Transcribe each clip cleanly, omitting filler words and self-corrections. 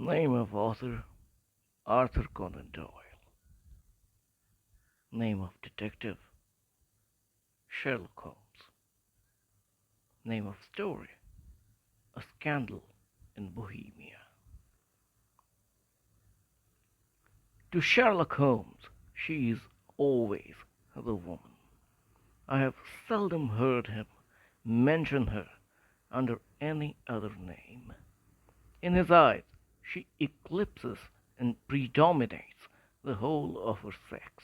Name of author Arthur Conan Doyle. Name of detective Sherlock Holmes. Name of story A Scandal in Bohemia. To Sherlock Holmes, she is always the woman. I have seldom heard him mention her under any other name. In his eyes, she eclipses and predominates the whole of her sex.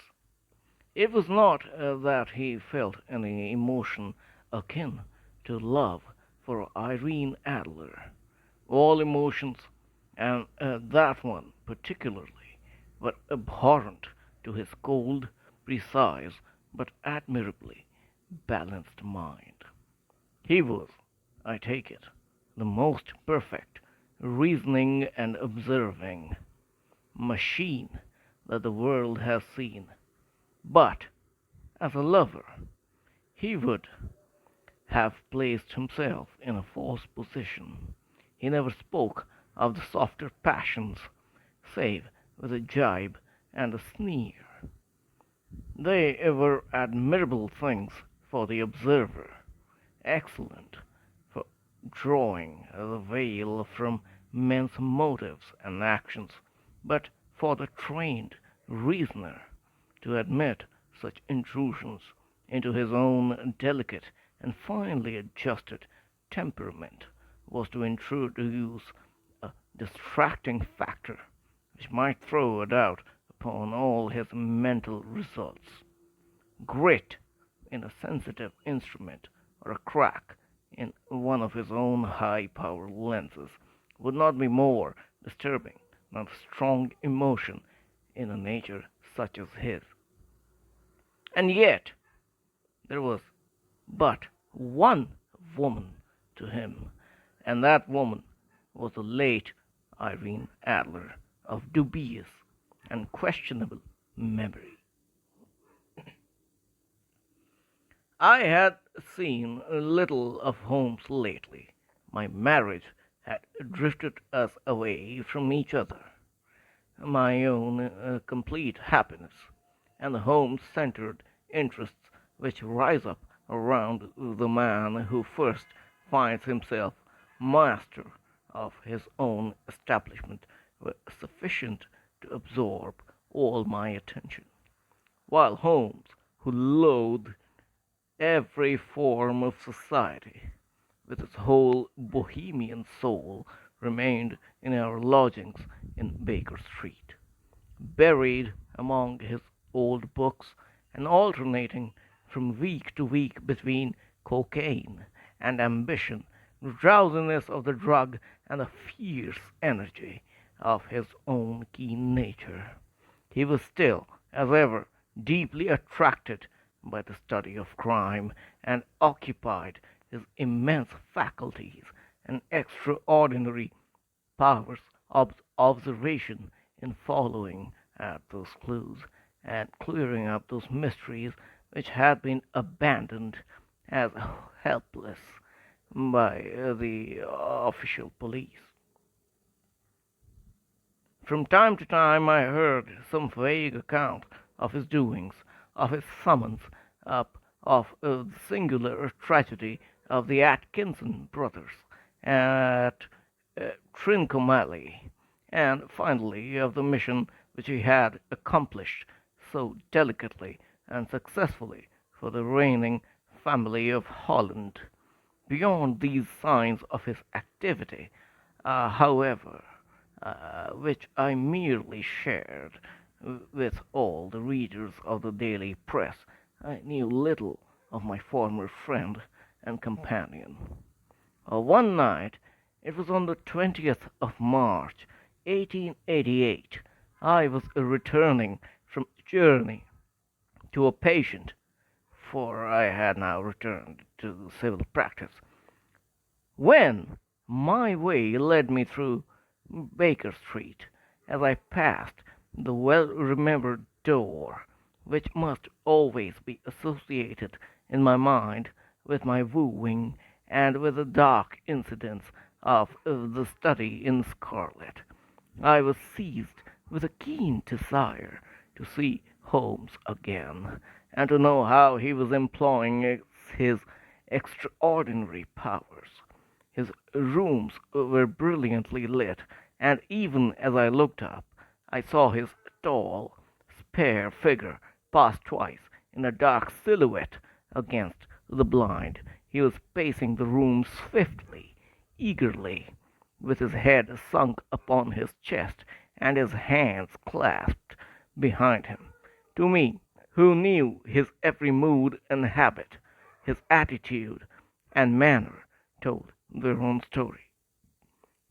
It was not that he felt any emotion akin to love for Irene Adler. All emotions, and that one particularly, were abhorrent to his cold, precise, but admirably balanced mind. He was, I take it, the most perfect reasoning and observing machine that the world has seen. But as a lover, he would have placed himself in a false position. He never spoke of the softer passions, save with a jibe and a sneer. They were admirable things for the observer, excellent for drawing the veil from men's motives and actions, but for the trained reasoner to admit such intrusions into his own delicate and finely adjusted temperament was to introduce a distracting factor which might throw a doubt upon all his mental results. Grit in a sensitive instrument or a crack in one of his own high power lenses would not be more disturbing than strong emotion in a nature such as his. And yet there was but one woman to him, and that woman was the late Irene Adler of dubious and questionable memory. I had seen little of Holmes lately. My marriage had drifted us away from each other. My own complete happiness, and the Holmes centered interests which rise up around the man who first finds himself master of his own establishment were sufficient to absorb all my attention, while Holmes, who loathed every form of society, with his whole Bohemian soul, remained in our lodgings in Baker Street, buried among his old books, and alternating from week to week between cocaine and ambition, the drowsiness of the drug and the fierce energy of his own keen nature. He was still, as ever, deeply attracted by the study of crime, and occupied his immense faculties and extraordinary powers of observation in following at those clues and clearing up those mysteries which had been abandoned as helpless by the official police. From time to time I heard some vague account of his doings, of his summons up, of the singular tragedy of the Atkinson brothers at Trincomalee, and finally of the mission which he had accomplished so delicately and successfully for the reigning family of Holland. Beyond these signs of his activity, however, which I merely shared with all the readers of the daily press, I knew little of my former friend and companion. One night, it was on the 20th of March, 1888, I was returning from a journey to a patient, for I had now returned to civil practice, when my way led me through Baker Street. As I passed the well remembered door, which must always be associated in my mind with my wooing and with the dark incidents of the study in scarlet, I was seized with a keen desire to see Holmes again, and to know how he was employing his extraordinary powers. His rooms were brilliantly lit, and even as I looked up, I saw his tall, spare figure pass twice in a dark silhouette against the blind. He was pacing the room swiftly, eagerly, with his head sunk upon his chest and his hands clasped behind him. To me, who knew his every mood and habit, his attitude and manner told their own story.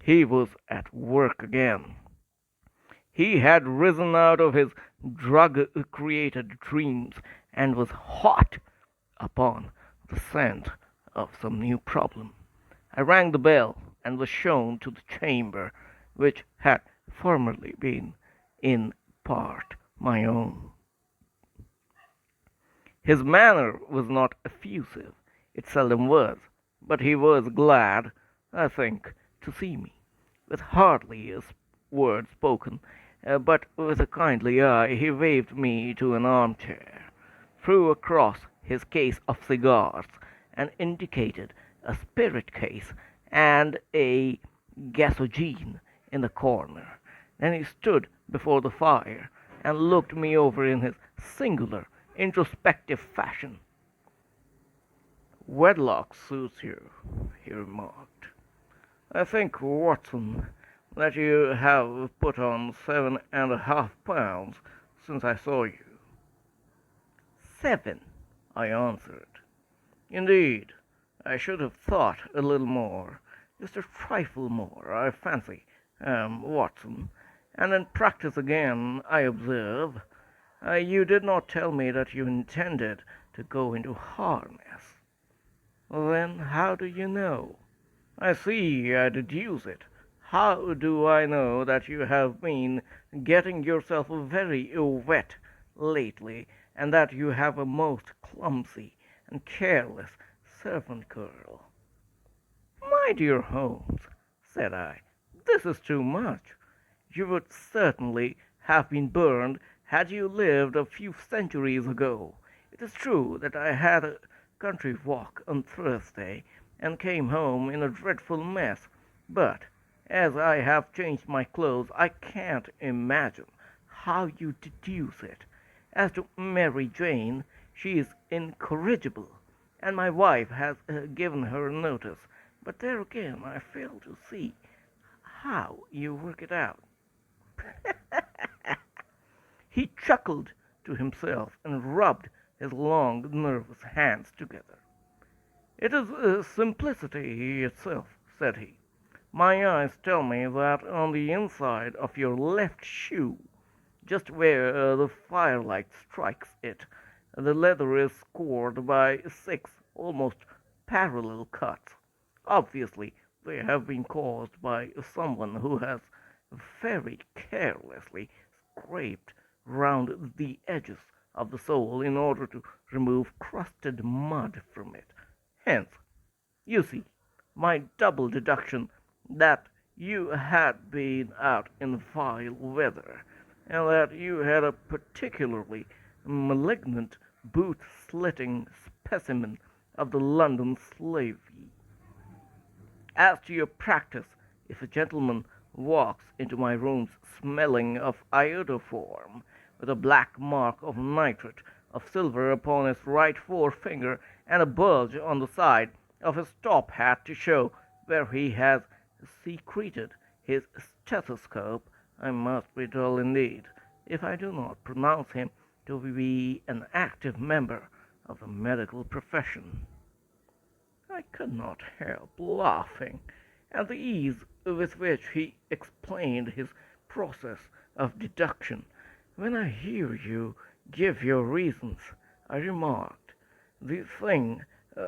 He was at work again. He had risen out of his drug-created dreams and was hot upon the scent of some new problem. I rang the bell and was shown to the chamber which had formerly been in part my own. His manner was not effusive, it seldom was, but he was glad, I think, to see me, with hardly a word spoken, but with a kindly eye he waved me to an armchair, threw across his case of cigars, and indicated a spirit case and a gasogene in the corner. Then he stood before the fire and looked me over in his singular introspective fashion. "Wedlock suits you," he remarked. "I think, Watson, that you have put on 7.5 pounds since I saw you." "7," I answered. "Indeed, I should have thought a little more, just a trifle more, I fancy, Watson. And in practice again, I observe. You did not tell me that you intended to go into harness." "Then how do you know?" "I see, I deduce it. How do I know that you have been getting yourself very wet lately, and that you have a most clumsy and careless servant girl?" "My dear Holmes," said I, "this is too much. You would certainly have been burned had you lived a few centuries ago. It is true that I had a country walk on Thursday, and came home in a dreadful mess, but as I have changed my clothes, I can't imagine how you deduce it. As to Mary Jane, she is incorrigible, and my wife has given her notice, but there again I fail to see how you work it out." He chuckled to himself and rubbed his long, nervous hands together. "It is simplicity itself," said he. "My eyes tell me that on the inside of your left shoe, just where the firelight strikes it, the leather is scored by 6 almost parallel cuts. Obviously, they have been caused by someone who has very carelessly scraped round the edges of the sole in order to remove crusted mud from it. Hence, you see, my double deduction that you had been out in vile weather, and that you had a particularly malignant boot-slitting specimen of the London slavey. As to your practice, if a gentleman walks into my rooms smelling of iodoform, with a black mark of nitrate of silver upon his right forefinger, and a bulge on the side of his top hat to show where he has secreted his stethoscope, I must be dull indeed if I do not pronounce him to be an active member of the medical profession." I could not help laughing at the ease with which he explained his process of deduction. "When I hear you give your reasons," I remarked, "the thing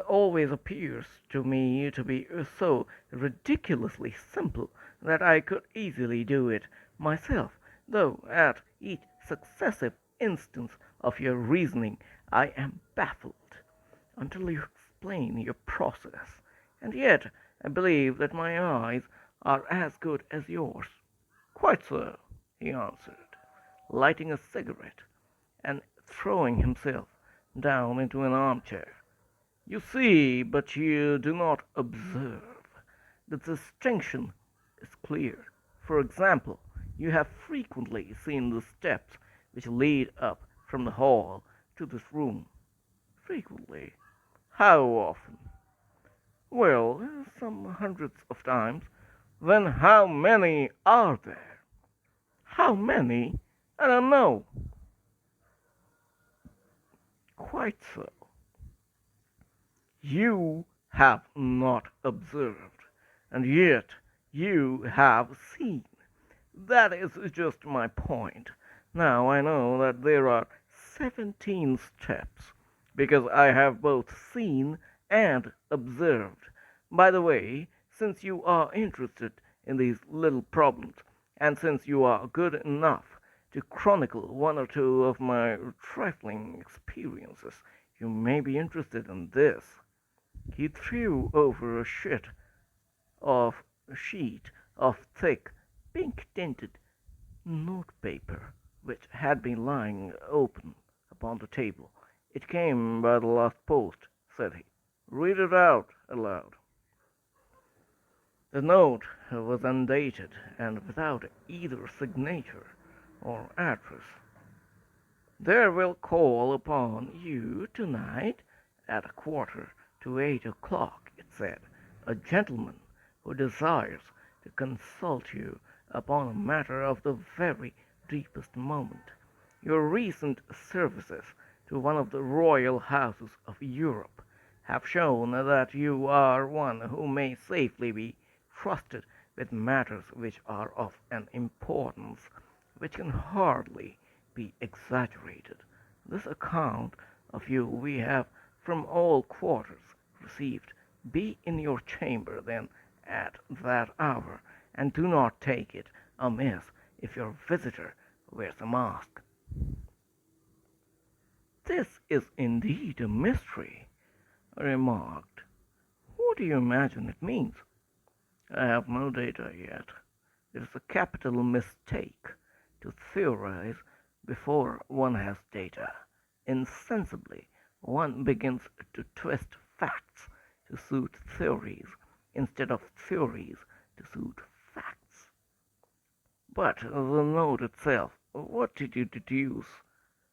always appears to me to be so ridiculously simple that I could easily do it myself, though at each successive instance of your reasoning I am baffled until you explain your process. And yet I believe that my eyes are as good as yours." Quite so, he answered, lighting a cigarette and throwing himself down into an armchair. You see, but you do not observe. The distinction is clear. For example, you have frequently seen the steps which lead up from the hall to this room. Frequently. How often? Well, some hundreds of times. Then how many are there? How many? I don't know. Quite so. You have not observed, and yet you have seen. That is just my point. Now I know that there are 17 steps, because I have both seen and observed. By the way, since you are interested in these little problems, and since you are good enough to chronicle one or two of my trifling experiences, you may be interested in this. He threw over of a sheet of thick, pink-tinted notepaper which had been lying open upon the table. "It came by the last post," said he. "Read it out aloud." The note was undated and without either signature or address. "There will call upon you tonight at 7:45, it said, "a gentleman who desires to consult you upon a matter of the very deepest moment. Your recent services to one of the royal houses of Europe have shown that you are one who may safely be trusted with matters which are of an importance which can hardly be exaggerated. This account of you we have from all quarters received. Be in your chamber, then, at that hour, and do not take it amiss if your visitor wears a mask." "This is indeed a mystery," I remarked. "What do you imagine it means?" "I have no data yet. It is a capital mistake to theorize before one has data. Insensibly one begins to twist facts to suit theories instead of theories to suit facts." "But the note itself, what did you deduce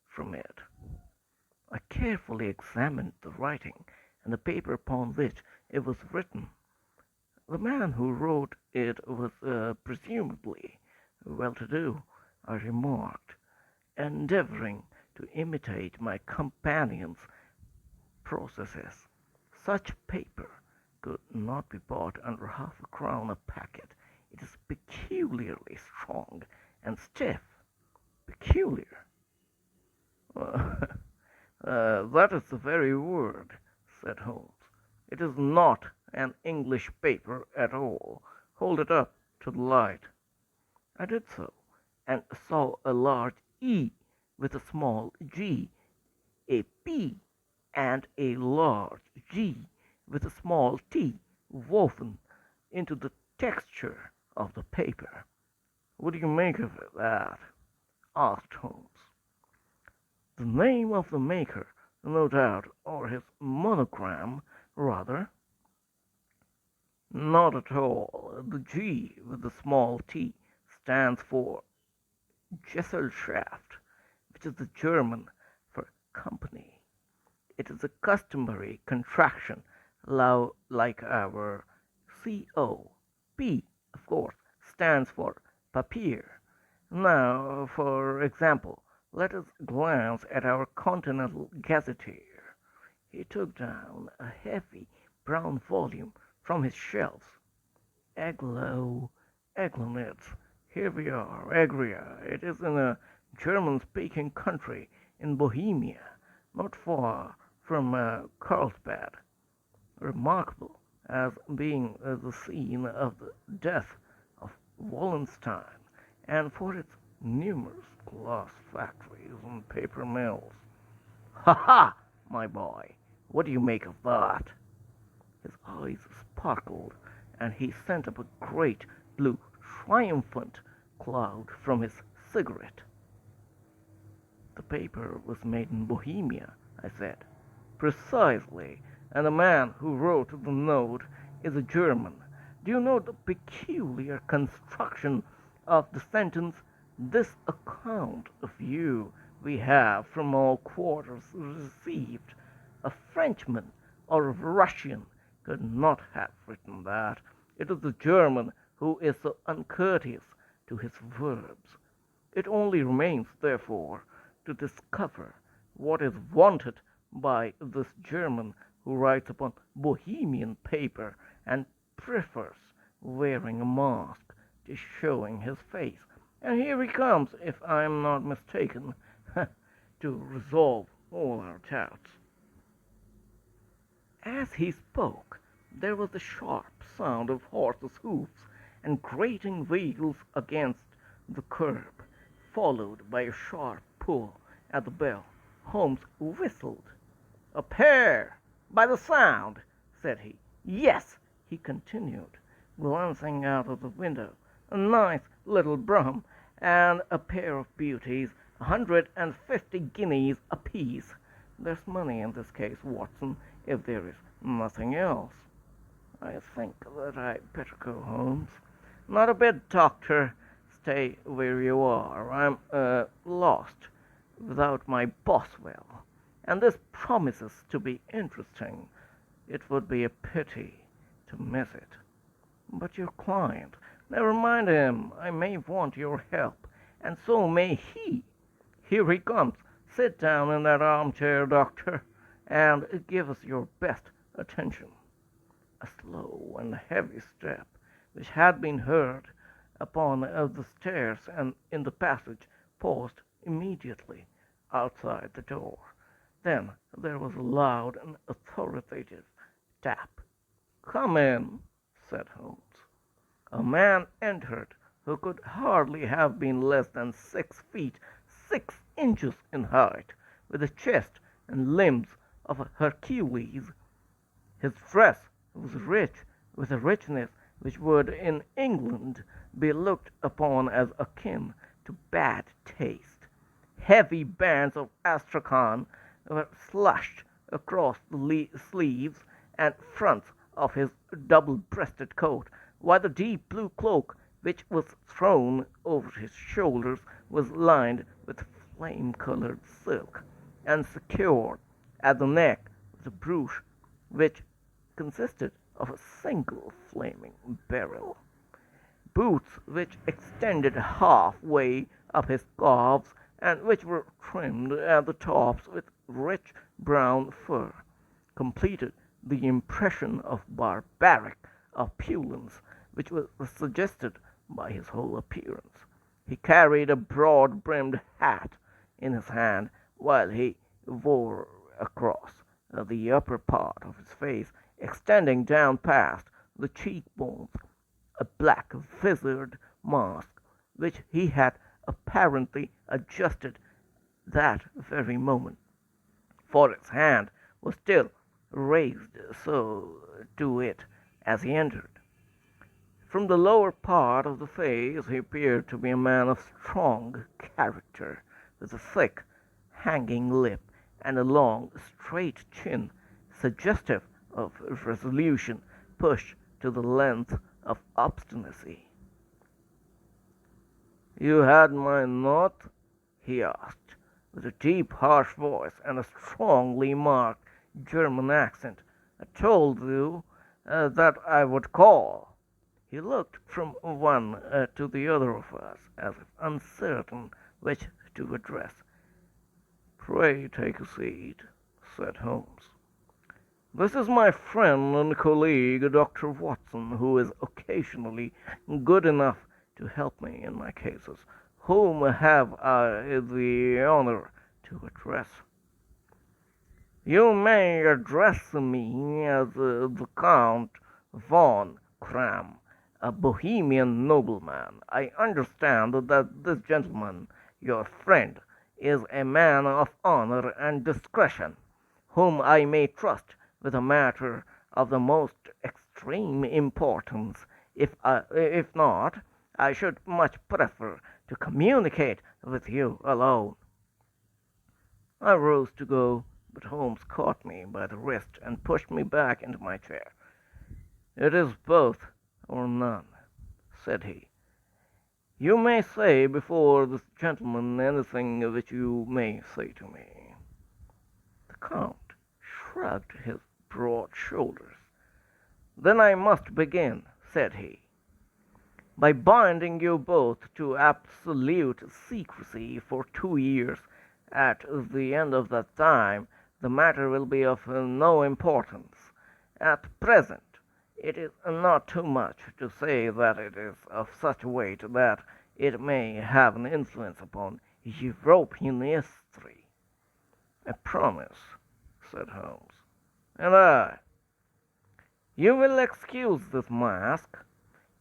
from it?" "I carefully examined the writing and the paper upon which it was written. The man who wrote it was presumably well-to-do," I remarked, endeavoring to imitate my companion's processes. "Such paper could not be bought under half a crown a packet. It is peculiarly strong and stiff." "Peculiar?" "That is the very word," said Holmes. "It is not an English paper at all. Hold it up to the light." I did so, and saw a large E with a small g, a P and a large G with a small t woven into the texture of the paper. "What do you make of that?" asked Holmes. "The name of the maker, no doubt, or his monogram, rather." "Not at all. The G with the small t stands for Gesellschaft, which is the German for company. It is a customary contraction, like our CO. P, of course, stands for Papier. Now, for example, let us glance at our Continental Gazetteer." He took down a heavy brown volume from his shelves. "Aglo, Aglonitz. Here we are. Agria. It is in a German-speaking country in Bohemia, not far from Carlsbad. Remarkable as being the scene of the death of Wallenstein, and for its numerous glass factories and paper mills." "Ha ha, my boy! What do you make of that?" His eyes sparkled, and he sent up a great blue triumphant cloud from his cigarette. "The paper was made in Bohemia," I said. "Precisely, and the man who wrote the note is a German. Do you know the peculiar construction of the sentence? 'This account of you we have from all quarters received.' A Frenchman or a Russian could not have written that. It is the German who is so uncourteous to his verbs. It only remains, therefore, to discover what is wanted by this German who writes upon Bohemian paper and prefers wearing a mask to showing his face. And here he comes, if I am not mistaken, to resolve all our doubts." As he spoke, there was the sharp sound of horses' hoofs and grating wheels against the curb, followed by a sharp pull at the bell. Holmes whistled. "A pair, by the sound," said he. "Yes," he continued, glancing out of the window, "a nice little brougham, and a pair of beauties, 150 guineas apiece. There's money in this case, Watson, if there is nothing else. I think that I'd better go, Holmes." "Not a bit, doctor. Stay where you are. I'm lost without my Boswell, and this promises to be interesting. It would be a pity to miss it." "But your client—" "Never mind him. I may want your help, and so may he. Here he comes. Sit down in that armchair, doctor, and give us your best attention." A slow and heavy step, which had been heard upon the stairs and in the passage, paused immediately outside the door. Then there was a loud and authoritative tap. "Come in," said Holmes. A man entered who could hardly have been less than 6 feet 6 inches in height, with a chest and limbs of a Hercules. His dress was rich, with a richness which would in England be looked upon as akin to bad taste. Heavy bands of astrakhan were slashed across the sleeves and fronts of his double-breasted coat, while the deep blue cloak which was thrown over his shoulders was lined with flame-colored silk, and secured at the neck with a brooch which consisted of a single flaming beryl. Boots which extended half-way up his calves, and which were trimmed at the tops with rich brown fur, completed the impression of barbaric opulence which was suggested by his whole appearance. He carried a broad-brimmed hat in his hand, while he wore across the upper part of his face, extending down past the cheek-bones, a black visored mask, which he had apparently adjusted that very moment, for his hand was still raised so to it as he entered. From the lower part of the face he appeared to be a man of strong character, with a thick, hanging lip and a long, straight chin, suggestive of resolution pushed to the length of obstinacy. "You had my note?" he asked, with a deep, harsh voice and a strongly marked German accent. "I told you that I would call." He looked from one to the other of us, as if uncertain which to address. "Pray take a seat," said Holmes. "This is my friend and colleague, Dr. Watson, who is occasionally good enough to help me in my cases. Whom have I the honor to address?" "You may address me as the Count von Kram, a Bohemian nobleman. I understand that this gentleman, your friend, is a man of honor and discretion, whom I may trust with a matter of the most extreme importance. If not, I should much prefer to communicate with you alone." I rose to go, but Holmes caught me by the wrist and pushed me back into my chair. "It is both or none," said he. "You may say before this gentleman anything which you may say to me." The Count shrugged his broad shoulders. "Then I must begin," said he, "by binding you both to absolute secrecy for 2 years. At the end of that time the matter will be of no importance. At present it is not too much to say that it is of such weight that it may have an influence upon European history." "I promise," said Holmes. "And I." "You will excuse this mask,"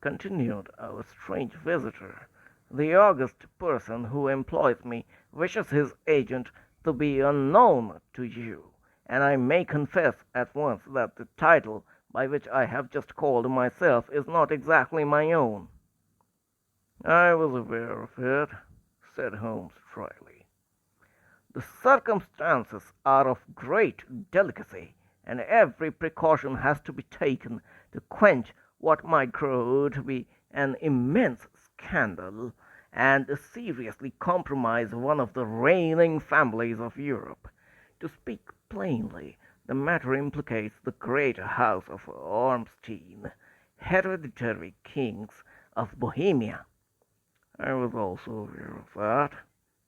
continued our strange visitor. "The august person who employs me wishes his agent to be unknown to you, and I may confess at once that the title by which I have just called myself is not exactly my own." "I was aware of it," said Holmes dryly. "The circumstances are of great delicacy, and every precaution has to be taken to quench what might grow to be an immense scandal, and seriously compromise one of the reigning families of Europe. To speak plainly, the matter implicates the great house of Ormstein, hereditary kings of Bohemia." "I was also aware of that,"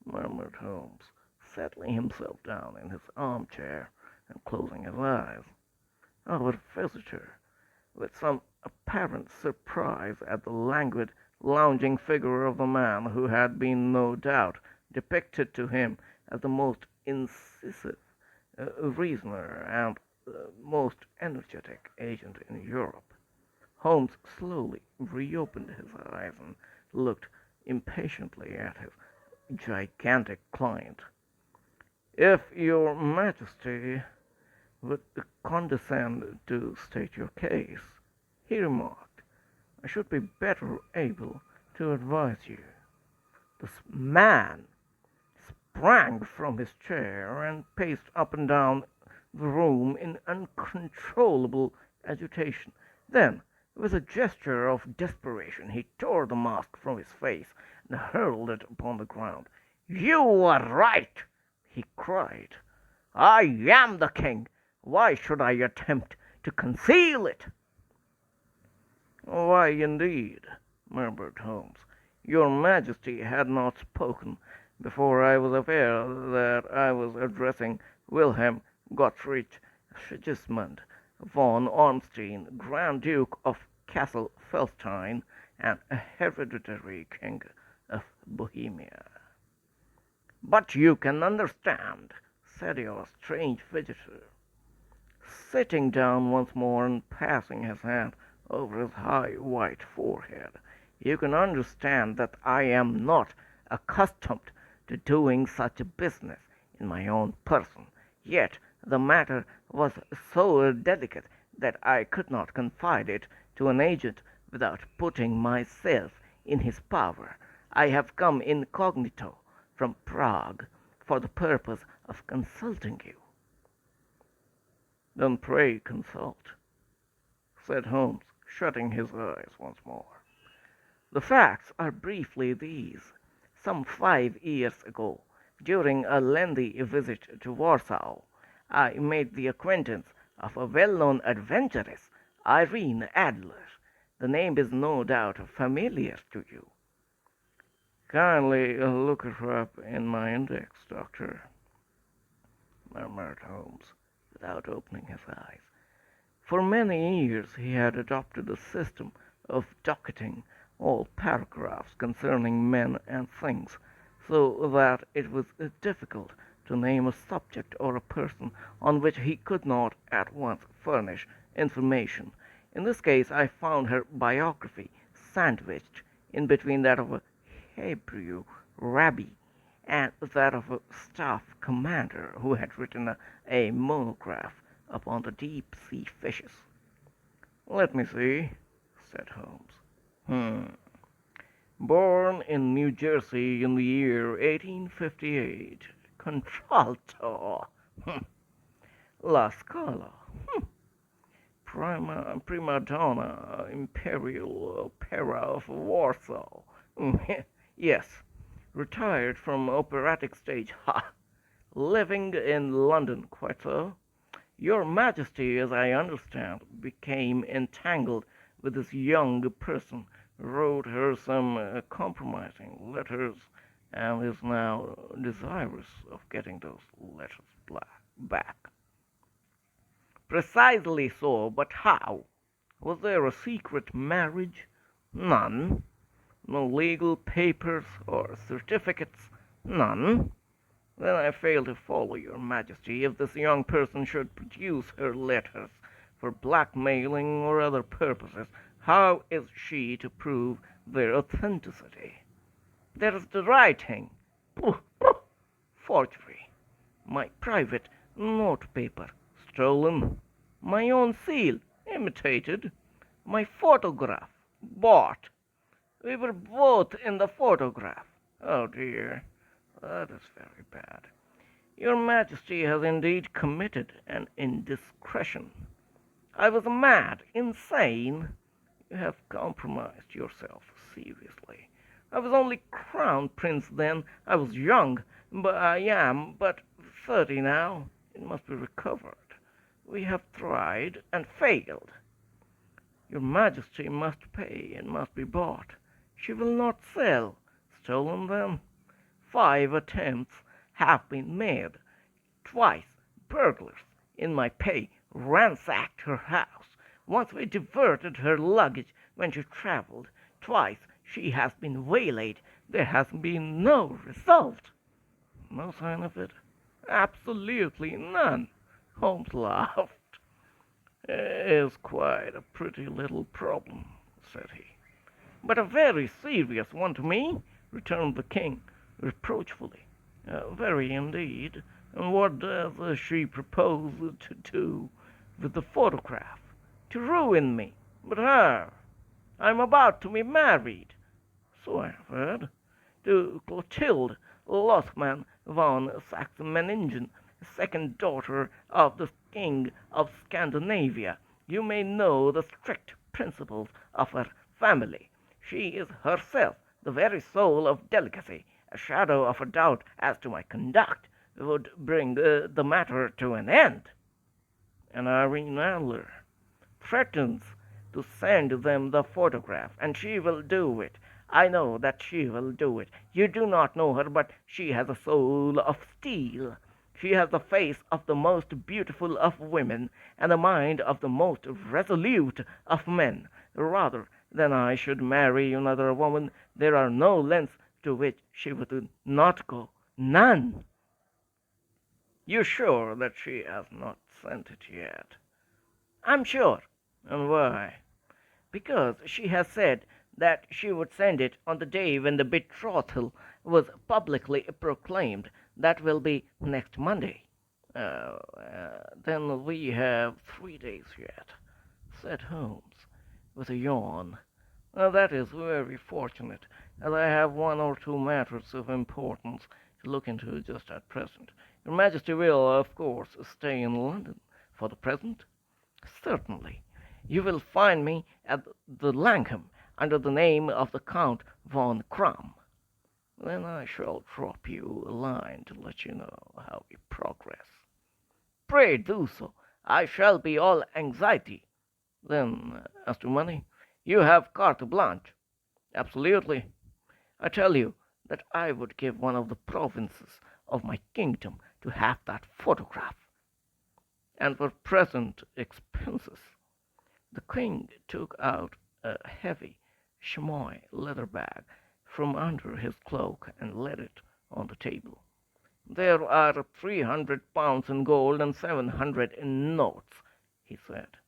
murmured Holmes, settling himself down in his armchair and closing his eyes. Our visitor, with some apparent surprise at the languid, lounging figure of the man who had been no doubt depicted to him as the most incisive reasoner and most energetic agent in Europe, Holmes slowly reopened his eyes and looked impatiently at his gigantic client. "If your Majesty would condescend to state your case," he remarked, "I should be better able to advise you." This man sprang from his chair and paced up and down the room in uncontrollable agitation. Then, with a gesture of desperation, he tore the mask from his face and hurled it upon the ground. "You are right!" he cried. "I am the king. Why should I attempt to conceal it?" "Why, indeed," murmured Holmes. "Your Majesty had not spoken before I was aware that I was addressing Wilhelm Gottfried Sigismund von Ormstein, Grand Duke of Cassel Felstein, and a hereditary king of Bohemia." "But you can understand," said your strange visitor, sitting down once more and passing his hand over his high white forehead, "you can understand that I am not accustomed to doing such a business in my own person. Yet the matter was so delicate that I could not confide it to an agent without putting myself in his power. I have come incognito from Prague for the purpose of consulting you." "Then pray consult," said Holmes, shutting his eyes once more. "The facts are briefly these. Some 5 years ago, during a lengthy visit to Warsaw, I made the acquaintance of a well-known adventuress, Irene Adler. The name is no doubt familiar to you." "Kindly look her up in my index, Doctor," murmured Holmes, without opening his eyes. For many years he had adopted a system of docketing all paragraphs concerning men and things, so that it was difficult to name a subject or a person on which he could not at once furnish information. In this case I found her biography sandwiched in between that of a Hebrew rabbi and that of a staff commander who had written a monograph upon the deep sea fishes. "Let me see," said Holmes. Born in New Jersey in the year 1858. Contralto. La Scala. Prima donna, imperial opera of Warsaw. Yes, retired from operatic stage. Ha! Living in London, quite so. Your Majesty, as I understand, became entangled with this young person, wrote her some compromising letters, and is now desirous of getting those letters back. Precisely so, but how? Was there a secret marriage? None. No legal papers or certificates? None. Then I fail to follow, your Majesty. If this young person should produce her letters for blackmailing or other purposes, how is she to prove their authenticity? There is the writing. Pooh, pooh, forgery. My private notepaper stolen. My own seal imitated. My photograph bought. We were both in the photograph. Oh dear, that is very bad. Your Majesty has indeed committed an indiscretion. I was mad, insane. You have compromised yourself seriously. I was only crown prince then. I was young, but I am but 30 now. It must be recovered. We have tried and failed. Your Majesty must pay and must be bought. She will not sell. Stolen then? 5 attempts have been made. Twice burglars in my pay ransacked her house. Once we diverted her luggage when she traveled. Twice she has been waylaid. There has been no result. No sign of it? Absolutely none. Holmes laughed. "It is quite a pretty little problem," said he. "But a very serious one to me," returned the king, reproachfully. "Very indeed. And what does she propose to do with the photograph? To ruin me. But how? I am about to be married, so I have heard, to Clotilde Lothman von Saxe-Meiningen, second daughter of the King of Scandinavia. You may know the strict principles of her family. She is herself the very soul of delicacy. A shadow of a doubt as to my conduct would bring the matter to an end. And Irene Adler threatens to send them the photograph, and she will do it. I know that she will do it. You do not know her, but she has a soul of steel. She has the face of the most beautiful of women, and the mind of the most resolute of men. Rather than I should marry another woman, there are no lengths to which she would not go. None." "You're sure that she has not sent it yet?" "I'm sure." "And why?" "Because she has said that she would send it on the day when the betrothal was publicly proclaimed. That will be next Monday." "Oh, then we have 3 days yet," said Holmes, with a yawn. "That is very fortunate, as I have one or two matters of importance to look into just at present. Your Majesty will, of course, stay in London for the present?" "Certainly. You will find me at the Langham under the name of the Count von Kramm." "Then I shall drop you a line to let you know how we progress." "Pray do so. I shall be all anxiety." "Then, as to money, you have carte blanche?" "Absolutely. I tell you that I would give one of the provinces of my kingdom to have that photograph." "And for present expenses?" The king took out a heavy chamois leather bag from under his cloak and laid it on the table. "There are £300 in gold and 700 in notes," he said.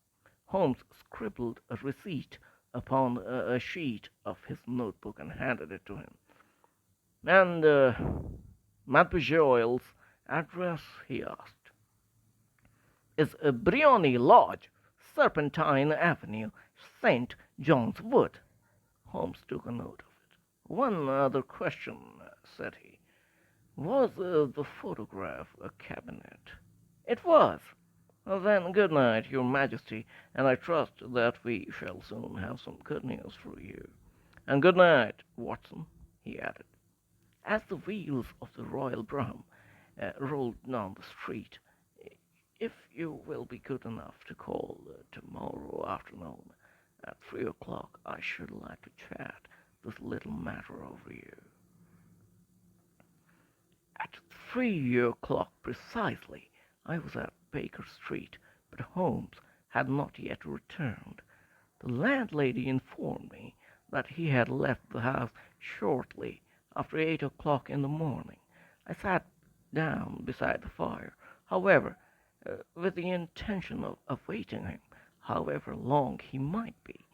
Holmes scribbled a receipt upon a sheet of his notebook and handed it to him. "And Mademoiselle's address?" he asked. "Is Briony Lodge, Serpentine Avenue, St. John's Wood." Holmes took a note of it. "One other question," said he. "Was the photograph a cabinet?" "It was." "Then good night, your Majesty, and I trust that we shall soon have some good news for you. And good night, Watson," he added, as the wheels of the royal brougham rolled down the street. "If you will be good enough to call tomorrow afternoon at 3 o'clock, I should like to chat this little matter over you." At 3 o'clock precisely I was at Baker Street, but Holmes had not yet returned. The landlady informed me that he had left the house shortly after 8 o'clock in the morning. I sat down beside the fire, however, with the intention of awaiting him, however long he might be.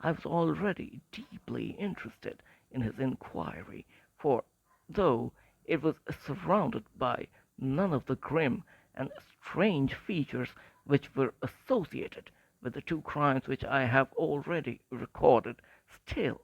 I was already deeply interested in his inquiry, for, though it was surrounded by none of the grim and strange features which were associated with the two crimes which I have already recorded, still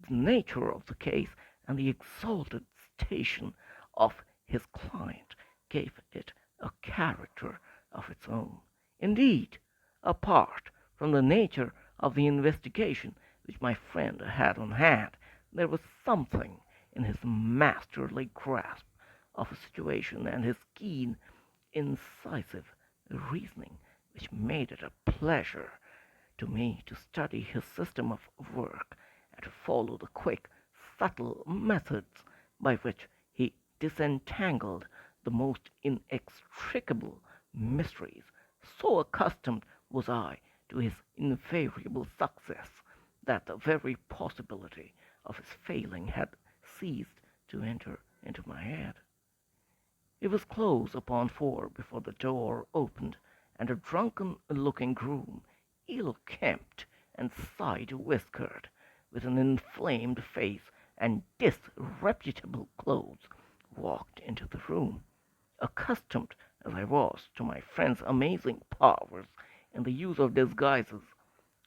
the nature of the case and the exalted station of his client gave it a character of its own. Indeed, apart from the nature of the investigation which my friend had on hand, there was something in his masterly grasp of a situation and his keen, incisive reasoning which made it a pleasure to me to study his system of work and to follow the quick, subtle methods by which he disentangled the most inextricable mysteries. So accustomed was I to his invariable success that the very possibility of his failing had ceased to enter into my head. It was close upon 4 before the door opened, and a drunken-looking groom, ill-kempt and side-whiskered, with an inflamed face and disreputable clothes, walked into the room. Accustomed as I was to my friend's amazing powers in the use of disguises,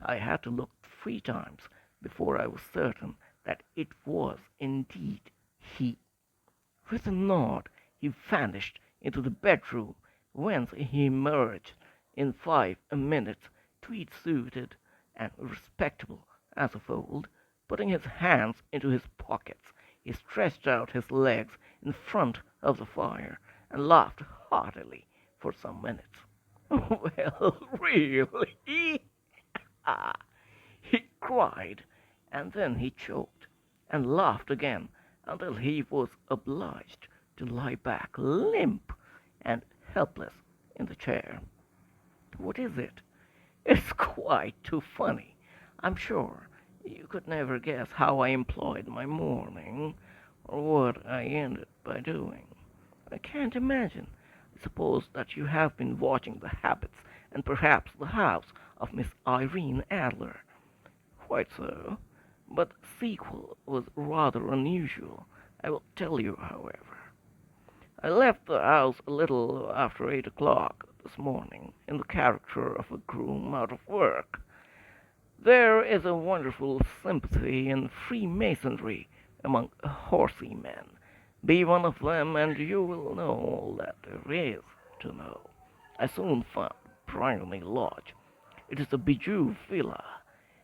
I had to look 3 times before I was certain that it was indeed he. With a nod he vanished into the bedroom, whence he emerged in 5 minutes, tweed-suited and respectable as of old. Putting his hands into his pockets, he stretched out his legs in front of the fire, and laughed heartily for some minutes. "Well, really," he cried, and then he choked, and laughed again until he was obliged to lie back limp and helpless in the chair. "What is it?" "It's quite too funny. I'm sure you could never guess how I employed my morning, or what I ended by doing. I can't imagine. I suppose that you have been watching the habits and perhaps the house of Miss Irene Adler." "Quite so. But the sequel was rather unusual. I will tell you, however. I left the house a little after 8 o'clock this morning, in the character of a groom out of work. There is a wonderful sympathy in Freemasonry among horsey men. Be one of them, and you will know all that there is to know. I soon found Bryony Lodge. It is a bijou villa,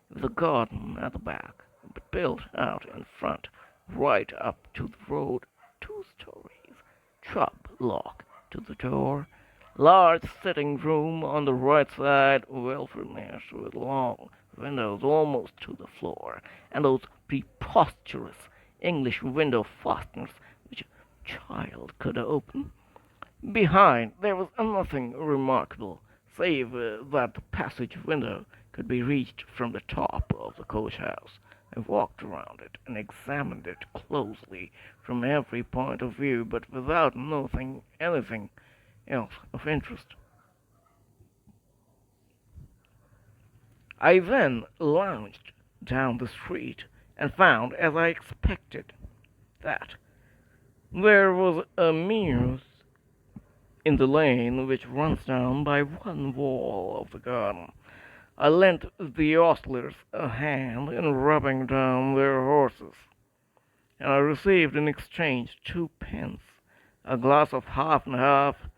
with a garden at the back, but built out in front, right up to the road, 2 stories, trap lock to the door, large sitting room on the right side, well furnished with long windows almost to the floor, and those preposterous English window fasteners which a child could open. Behind there was nothing remarkable, save that the passage window could be reached from the top of the coach house. I walked around it and examined it closely from every point of view, but without noting anything else of interest. I then lounged down the street, and found, as I expected, that there was a mews in the lane which runs down by one wall of the garden. I lent the ostlers a hand in rubbing down their horses. and I received in exchange 2 pence, a glass of half and half,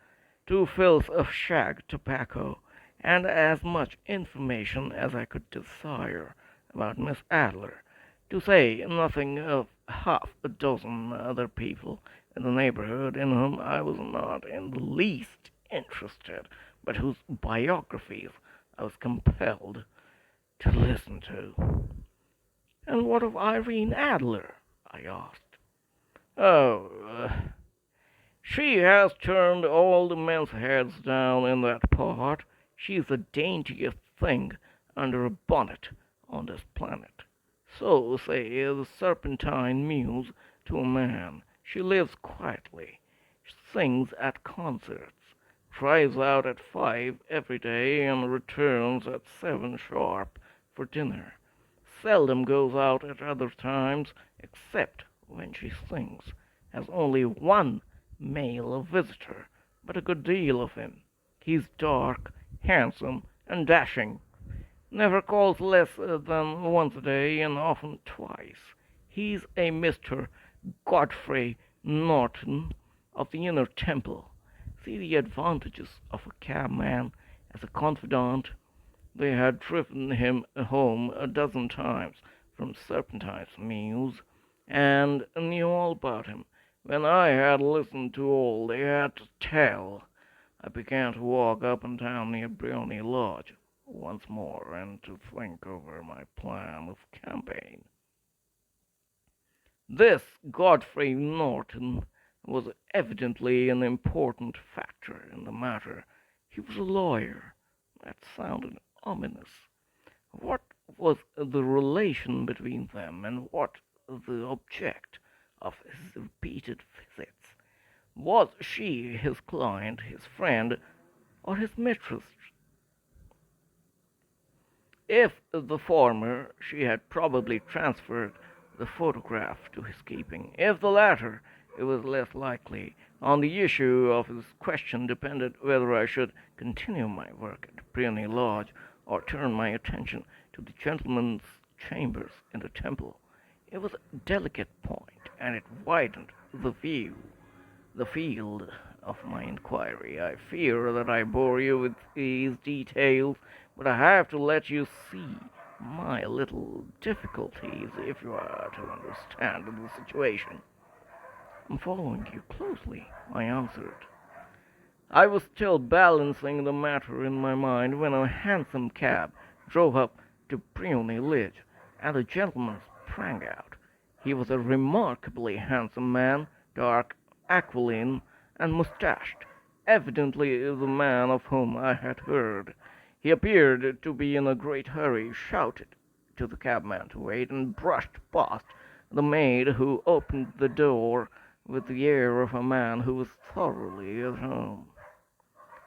2 fills of shag tobacco, and as much information as I could desire about Miss Adler, to say nothing of half a dozen other people in the neighborhood in whom I was not in the least interested, but whose biographies I was compelled to listen to. "And what of Irene Adler?" I asked. "Oh, she has turned all the men's heads down in that part. She's the daintiest thing under a bonnet on this planet. So say the Serpentine Muse to a man. She lives quietly, sings at concerts, drives out at 5 every day, and returns at 7 sharp for dinner. Seldom goes out at other times, except when she sings. Has only one male visitor, but a good deal of him. He's dark, handsome, and dashing. Never calls less than once a day, and often twice. He's a Mr. Godfrey Norton of the Inner Temple. See the advantages of a cabman as a confidant. They had driven him home a dozen times from Serpentine's Mews, and knew all about him. When I had listened to all they had to tell, I began to walk up and down near Briony Lodge once more, and to think over my plan of campaign. This Godfrey Norton was evidently an important factor in the matter. He was a lawyer. That sounded ominous. What was the relation between them, and what the object of his repeated visits? Was she his client, his friend, or his mistress? If the former, she had probably transferred the photograph to his keeping. If the latter, it was less likely. On the issue of this question depended whether I should continue my work at Briony Lodge, or turn my attention to the gentlemen's chambers in the Temple. It was a delicate point, and it widened the field of my inquiry. I fear that I bore you with these details, but I have to let you see my little difficulties if you are to understand the situation. "I'm following you closely," I answered. I was still balancing the matter in my mind when a hansom cab drove up to Briony Lodge, and the gentleman sprang out. He was a remarkably handsome man, dark, aquiline, and moustached, evidently the man of whom I had heard. He appeared to be in a great hurry, shouted to the cabman to wait, and brushed past the maid, who opened the door with the air of a man who was thoroughly at home.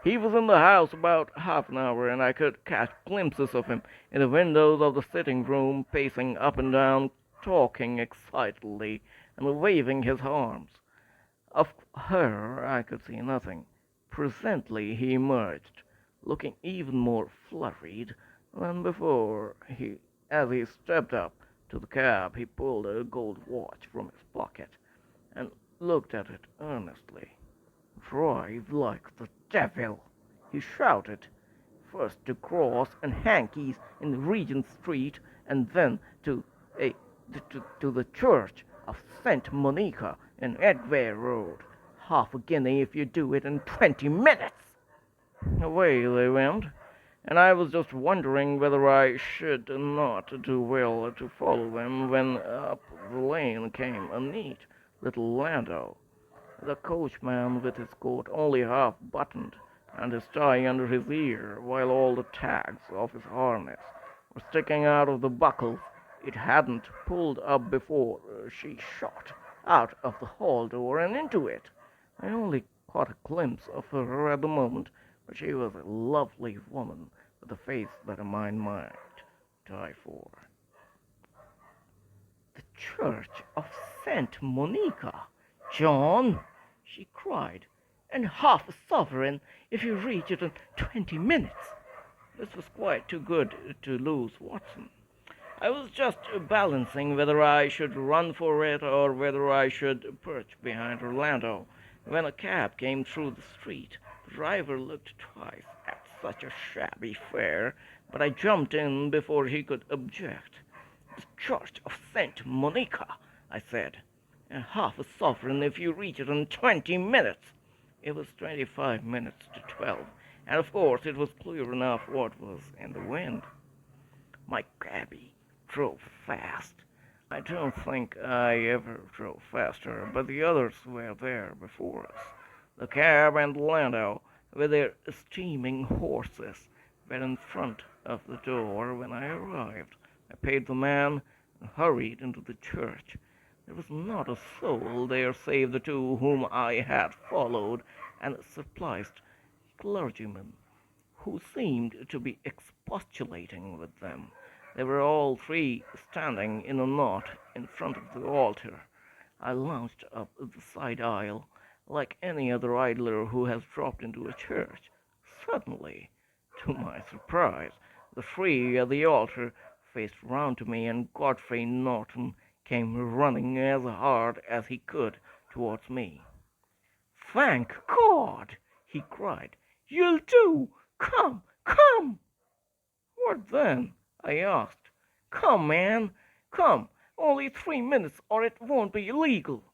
He was in the house about half an hour, and I could catch glimpses of him in the windows of the sitting-room, pacing up and down, talking excitedly, and waving his arms. Of her I could see nothing. Presently he emerged, looking even more flurried than before. As he stepped up to the cab, he pulled a gold watch from his pocket, and looked at it earnestly. "Drive like the devil!" he shouted. "First to Cross and Hankey's in Regent Street, and then to the Church of St. Monica in Edgware Road. Half a guinea if you do it in 20 minutes." Away they went, and I was just wondering whether I should not do well to follow them, when up the lane came a neat little landau, the coachman with his coat only half buttoned, and his tie under his ear, while all the tags of his harness were sticking out of the buckles. It hadn't pulled up before she shot out of the hall door and into it. I only caught a glimpse of her at the moment, but she was a lovely woman, with a face that a man might die for. "The Church of St. Monica, John!" she cried, "and half a sovereign if you reach it in 20 minutes." This was quite too good to lose, Watson. I was just balancing whether I should run for it or whether I should perch behind Orlando when a cab came through the street. The driver looked twice at such a shabby fare, but I jumped in before he could object. "The Church of Saint Monica," I said, "and half a sovereign if you reach it in 20 minutes." It was 25 minutes to 12, and of course it was clear enough what was in the wind. My cabby drove fast. I don't think I ever drove faster, but the others were there before us. The cab and the landau, with their steaming horses, were in front of the door when I arrived. I paid the man and hurried into the church. There was not a soul there save the two whom I had followed, and a surprised clergyman who seemed to be expostulating with them. They were all three standing in a knot in front of the altar. I lounged up the side aisle like any other idler who has dropped into a church. Suddenly, to my surprise, the three at the altar faced round to me, and Godfrey Norton came running as hard as he could towards me. "Thank God!" he cried. "You'll do! Come, come!" "What then?" I asked. "Come, man, come! Only 3 minutes, or it won't be illegal."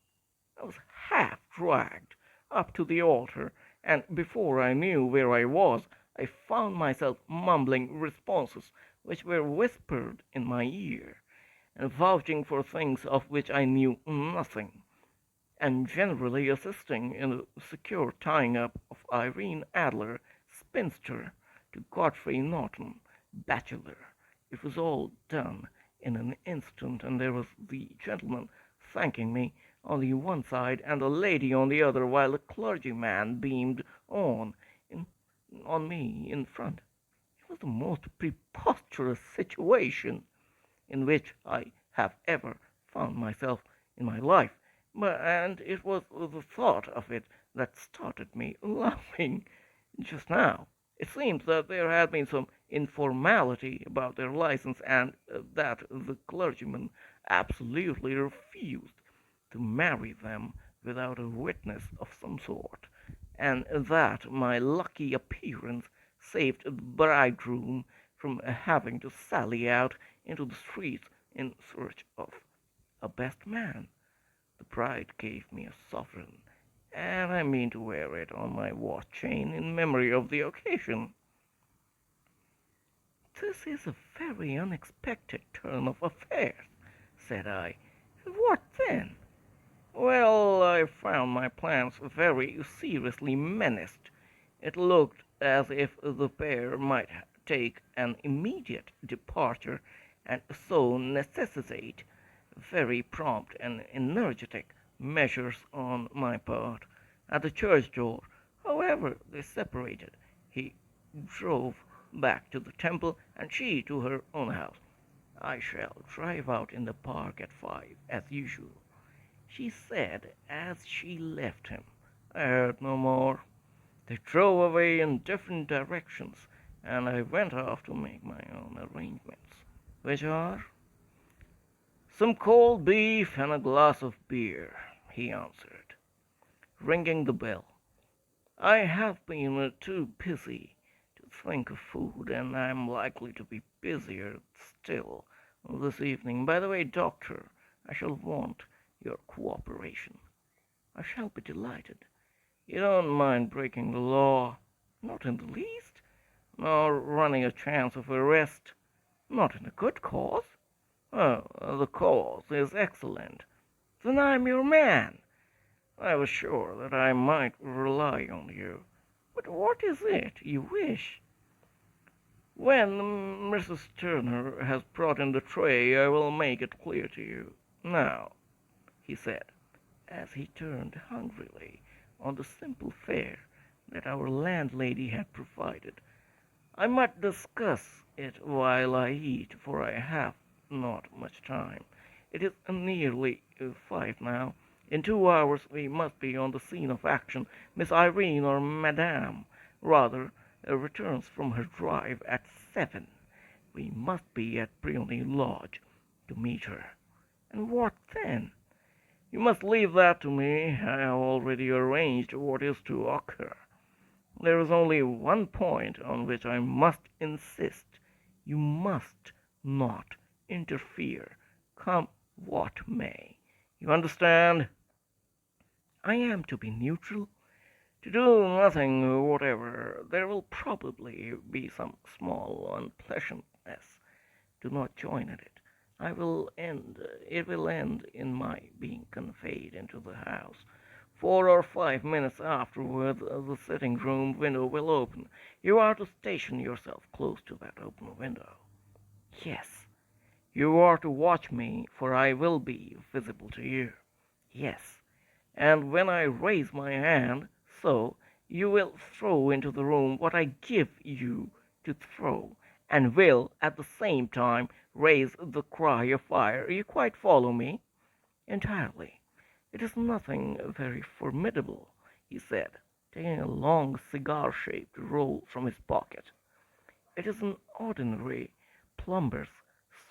I was half dragged up to the altar, and before I knew where I was, I found myself mumbling responses which were whispered in my ear, and vouching for things of which I knew nothing, and generally assisting in the secure tying up of Irene Adler, spinster, to Godfrey Norton, bachelor. It was all done in an instant, and there was the gentleman thanking me on the one side and the lady on the other, while the clergyman beamed in, on me in front. It was the most preposterous situation in which I have ever found myself in my life, and it was the thought of it that started me laughing just now. It seems that there had been some informality about their license, and that the clergyman absolutely refused to marry them without a witness of some sort, and that my lucky appearance saved the bridegroom from having to sally out into the streets in search of a best man. The bride gave me a sovereign, and I mean to wear it on my watch chain in memory of the occasion. "This is a very unexpected turn of affairs," said I. "What then?" "Well, I found my plans very seriously menaced. It looked as if the pair might take an immediate departure, and so necessitate very prompt and energetic measures on my part. At the church door, however, they separated. He drove back to the temple, and she to her own house. I shall drive out in the park at 5, as usual," she said as she left him. I heard no more. They drove away in different directions, and I went off to make my own arrangements, which are "some cold beef and a glass of beer," he answered, ringing the bell. "I have been too busy to think of food, and I'm likely to be busier still this evening. By the way, Doctor, I shall want your cooperation." "I shall be delighted." "You don't mind breaking the law?" "Not in the least." "Nor running a chance of arrest?" "Not in a good cause." "Oh, the cause is excellent." "Then I'm your man." "I was sure that I might rely on you." "But what is it you wish?" "When Mrs. Turner has brought in the tray, I will make it clear to you. Now," he said, as he turned hungrily on the simple fare that our landlady had provided, "I might discuss it while I eat, for I have not much time. It is nearly 5 now. In 2 hours we must be on the scene of action. Miss Irene, or Madame, rather, returns from her drive at 7. we must be at Briony Lodge to meet her. And what then? You must leave that to me. I have already arranged what is to occur. There is only one point on which I must insist. You must not interfere, come what may. You understand? I am to be neutral, to do nothing whatever. There will probably be some small unpleasantness. Do not join in it. It will end in my being conveyed into the house. 4 or 5 minutes afterward, the sitting room window will open. You are to station yourself close to that open window. Yes, you are to watch me, for I will be visible to you. Yes, and when I raise my hand, so, you will throw into the room what I give you to throw, and will at the same time raise the cry of fire. You quite follow me? Entirely. It is nothing very formidable, he said, taking a long cigar-shaped roll from his pocket. It is an ordinary plumber's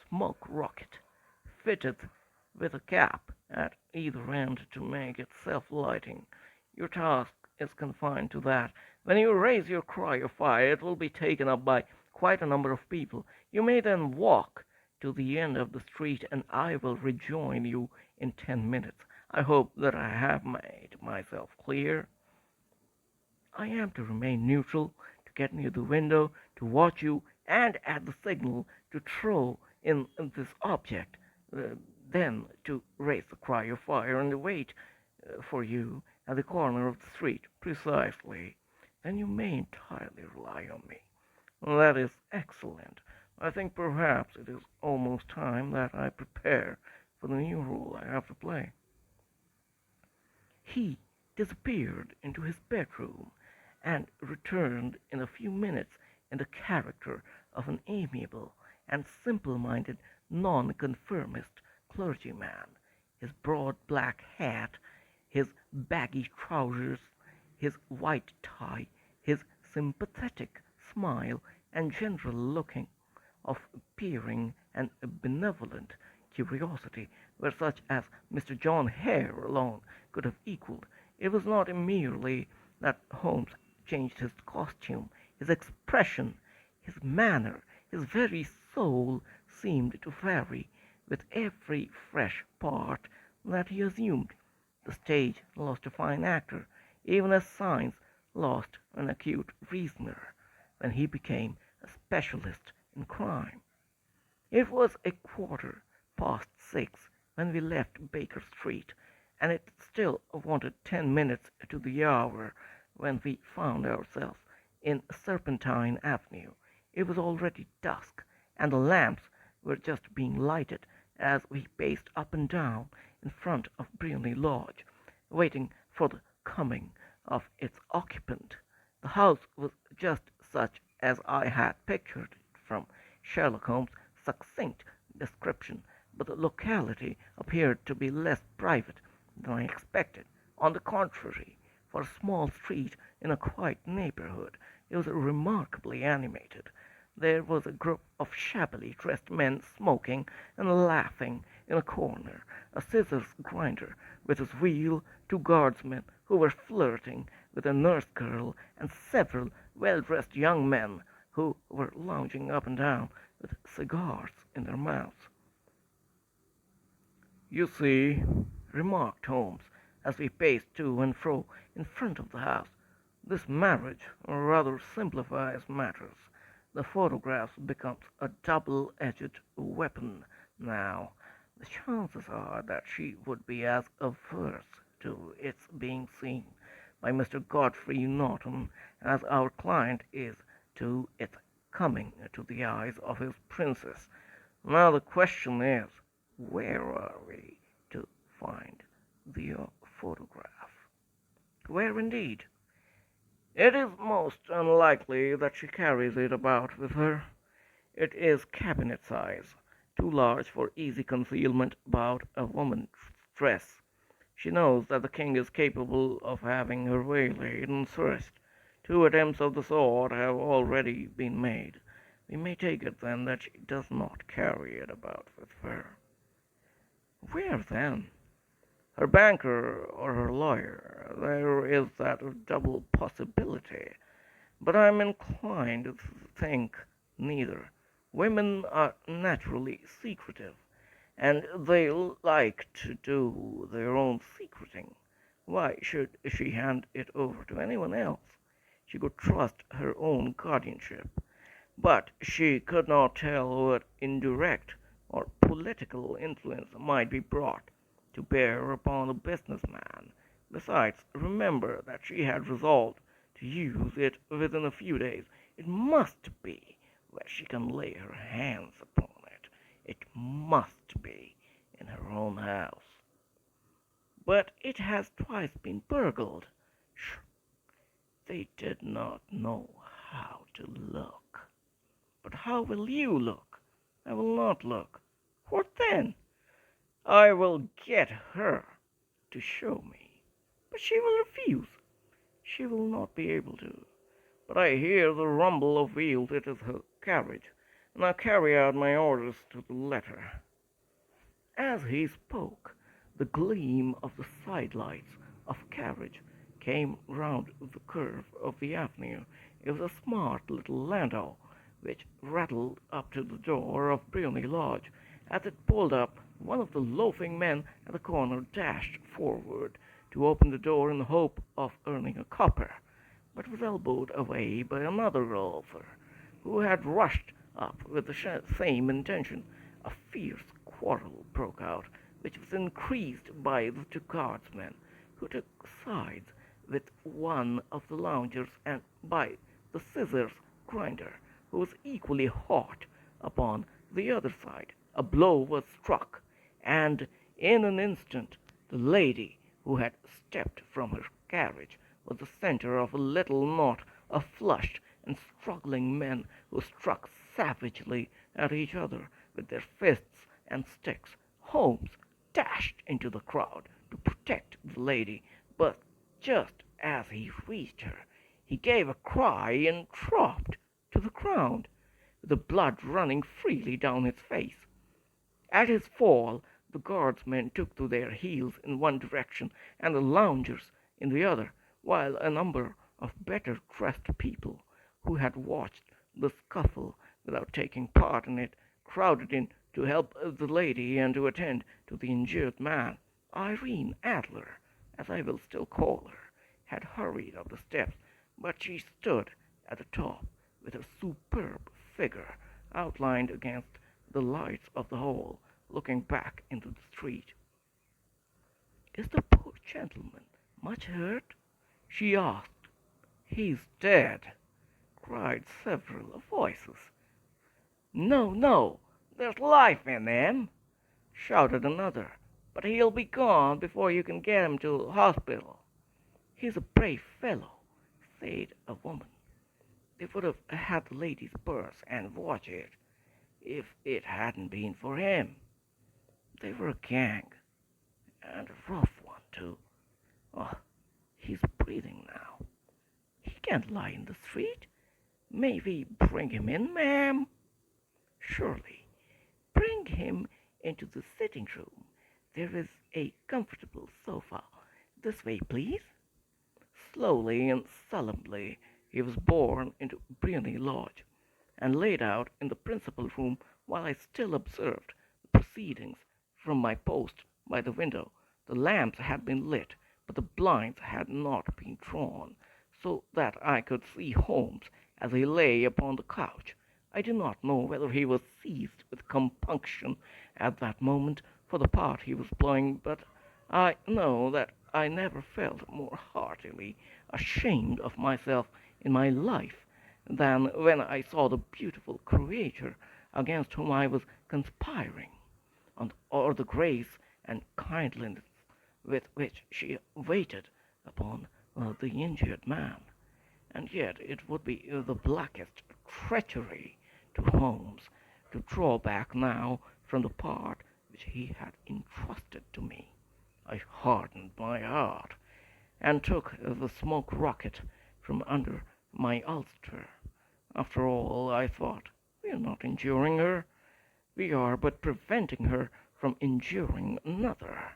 smoke rocket, fitted with a cap at either end to make it self-lighting. Your task is confined to that. When you raise your cry of fire, it will be taken up by quite a number of people. You may then walk to the end of the street, and I will rejoin you in 10 minutes. I hope that I have made myself clear. I am to remain neutral, to get near the window, to watch you, and at the signal to throw in this object, then to raise the cry of fire and wait for you at the corner of the street. Precisely. Then you may entirely rely on me. That is excellent. I think perhaps it is almost time that I prepare for the new role I have to play. He disappeared into his bedroom, and returned in a few minutes in the character of an amiable and simple-minded nonconformist clergyman. His broad black hat, his baggy trousers, his white tie, his sympathetic smile, and general looking of peering and benevolent curiosity were such as Mr. John Hare alone could have equalled. It was not merely that Holmes changed his costume, his expression, his manner, his very soul seemed to vary with every fresh part that he assumed. The stage lost a fine actor, even as science lost an acute reasoner, when he became a specialist in crime. It was a quarter past 6 when we left Baker Street, and it still wanted 10 minutes to the hour when we found ourselves in Serpentine Avenue. It was already dusk, and the lamps were just being lighted as we paced up and down in front of Briony Lodge, waiting for the coming of its occupant. The house was just such as I had pictured it from Sherlock Holmes' succinct description, but the locality appeared to be less private than I expected. On the contrary, for a small street in a quiet neighborhood, it was remarkably animated. There was a group of shabbily dressed men smoking and laughing in a corner, a scissors grinder with his wheel, 2 guardsmen who were flirting with a nurse girl, and several well-dressed young men who were lounging up and down with cigars in their mouths. "You see," remarked Holmes, as we paced to and fro in front of the house, "this marriage rather simplifies matters. The photograph becomes a double-edged weapon now. The chances are that she would be as averse to its being seen by Mr. Godfrey Norton as our client is to its coming to the eyes of his princess. Now the question is, where are we to find the photograph?" "Where, indeed?" "It is most unlikely that she carries it about with her. It is cabinet size, too large for easy concealment about a woman's dress. She knows that the king is capable of having her waylaid and searched. 2 attempts of the sort have already been made. We may take it then that she does not carry it about with her. Where then? Her banker or her lawyer. There is that double possibility. But I'm inclined to think neither. Women are naturally secretive, and they like to do their own secreting. Why should she hand it over to anyone else? She could trust her own guardianship, but she could not tell what indirect or political influence might be brought to bear upon a businessman. Besides, remember that she had resolved to use it within a few days. It must be where she can lay her hands upon it. It must be in her own house. But it has twice been burgled. Shh! They did not know how to look. But how will you look? I will not look. What then? I will get her to show me. But she will refuse. She will not be able to. But I hear the rumble of wheels. It is her carriage, and I carry out my orders to the letter. As he spoke, the gleam of the sidelights of a carriage came round the curve of the avenue. It was a smart little landau, which rattled up to the door of Briony Lodge. As it pulled up, one of the loafing men at the corner dashed forward to open the door in the hope of earning a copper, but was elbowed away by another loafer, who had rushed up with the same intention. A fierce quarrel broke out, which was increased by the two guardsmen, who took sides with one of the loungers, and by the scissors grinder, who was equally hot upon the other side. A blow was struck, and in an instant the lady, who had stepped from her carriage, was the centre of a little knot of flushed and struggling men, who struck savagely at each other with their fists and sticks. Holmes dashed into the crowd to protect the lady, but just as he reached her, he gave a cry and dropped to the ground, with the blood running freely down his face. At his fall, the guardsmen took to their heels in one direction and the loungers in the other, while a number of better dressed people, who had watched the scuffle without taking part in it, crowded in to help the lady and to attend to the injured man. Irene Adler, as I will still call her, had hurried up the steps, but she stood at the top with her superb figure outlined against the lights of the hall, looking back into the street. "Is the poor gentleman much hurt?" she asked. "He's dead," cried several voices. "No, no, there's life in him," shouted another, "but he'll be gone before you can get him to the hospital." "He's a brave fellow," said a woman. "They would have had the lady's purse and watch it if it hadn't been for him. They were a gang, and a rough one, too. Oh, he's breathing now. He can't lie in the street. May we bring him in, ma'am?" "Surely. Bring him into the sitting room. There is a comfortable sofa. This way, please." Slowly and solemnly he was borne into Briony Lodge, and laid out in the principal room, while I still observed the proceedings from my post by the window. The lamps had been lit, but the blinds had not been drawn, so that I could see Holmes as he lay upon the couch. I do not know whether he was seized with compunction at that moment for the part he was playing, but I know that I never felt more heartily ashamed of myself in my life than when I saw the beautiful creature against whom I was conspiring, or the grace and kindliness with which she waited upon the injured man. And yet it would be the blackest treachery to Holmes to draw back now from the part which he had entrusted to me. I hardened my heart, and took the smoke rocket from under my ulster. After all, I thought, We are not injuring her. We are but preventing her from injuring another."